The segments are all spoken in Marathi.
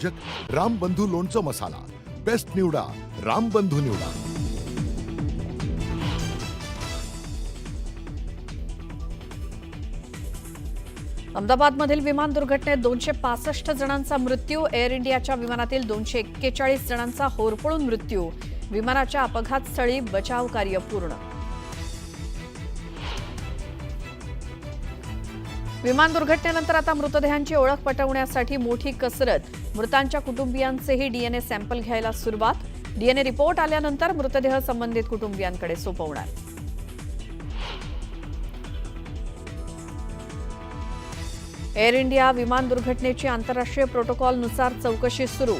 रामबंधू लोणचं मसाला बेस्ट निवडा, रामबंधू निवडा। अहमदाबादमधील विमान दुर्घटनेत 265 जणांचा मृत्यू। एअर इंडियाच्या विमानातील 241 जणांचा होरपळून मृत्यू। विमानाच्या अपघातस्थळी बचाव कार्य पूर्ण। विमान दुर्घटनेनंतर आता मृतदेहांची ओळख पटवण्यासाठी मोठी कसरत। मृतांच्या कुटुंबियांचेही डीएनए सॅम्पल घ्यायला सुरुवात। डीएनए रिपोर्ट आल्यानंतर मृतदेह संबंधित कुटुंबियांकडे सोपवणार। एअर इंडिया विमान दुर्घटनेची आंतरराष्ट्रीय प्रोटोकॉलनुसार चौकशी सुरू।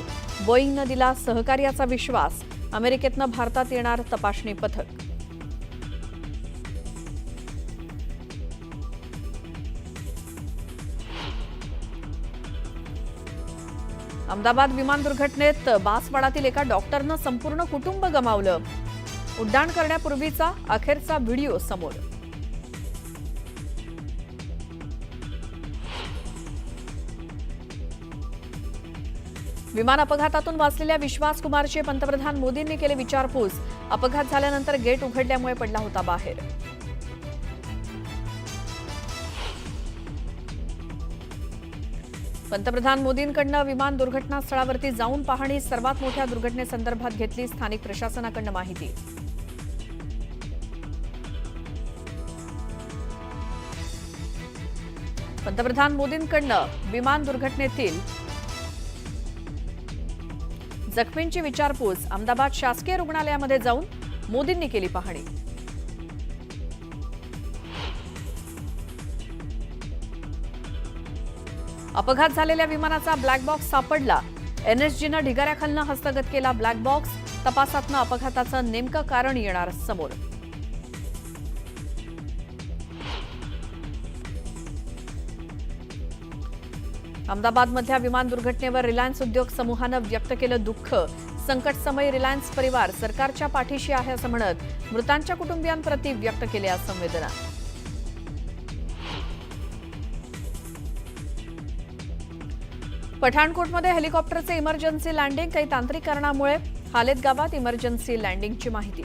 बोईंगनं दिला सहकार्याचा विश्वास। अमेरिकेतनं भारतात येणार तपासणी पथक। अहमदाबाद विमान दुर्घटनेत बासवाडातील एका डॉक्टरनं संपूर्ण कुटुंब गमावलं। उड्डाण करण्यापूर्वीचा अखेरचा व्हिडिओ समोर। विमान अपघातातून वाचलेल्या विश्वास कुमारची पंतप्रधान मोदींनी केली विचारपूस। अपघात झाल्यानंतर गेट उघडल्यामुळे पडला होता बाहेर। पंतप्रधान मोदींकडनं विमान दुर्घटनास्थळावरती जाऊन पाहणी। सर्वात मोठ्या दुर्घटनेसंदर्भात घेतली स्थानिक प्रशासनाकडनं माहिती। पंतप्रधान मोदींकडनं विमान दुर्घटनेतील जखमींची विचारपूस। अहमदाबाद शासकीय रुग्णालयामध्ये जाऊन मोदींनी केली पाहणी। अपघात झालेल्या विमानाचा ब्लॅक बॉक्स सापडला। एनएसजीनं ढिगाऱ्याखालनं हस्तगत केला ब्लॅक बॉक्स। तपासातनं अपघाताचं नेमकं कारण येणार समोर। अहमदाबादमधल्या विमान दुर्घटनेवर रिलायन्स उद्योग समूहानं व्यक्त केलं दुःख। संकटसमयी रिलायन्स परिवार सरकारच्या पाठीशी आहे असं म्हणत मृतांच्या कुटुंबियांप्रती व्यक्त केल्या संवेदना। पठाणकोटमध्ये हेलिकॉप्टरचे इमर्जन्सी लँडिंग। काही तांत्रिक कारणामुळे हालेत गावात इमर्जन्सी लँडिंगची माहिती।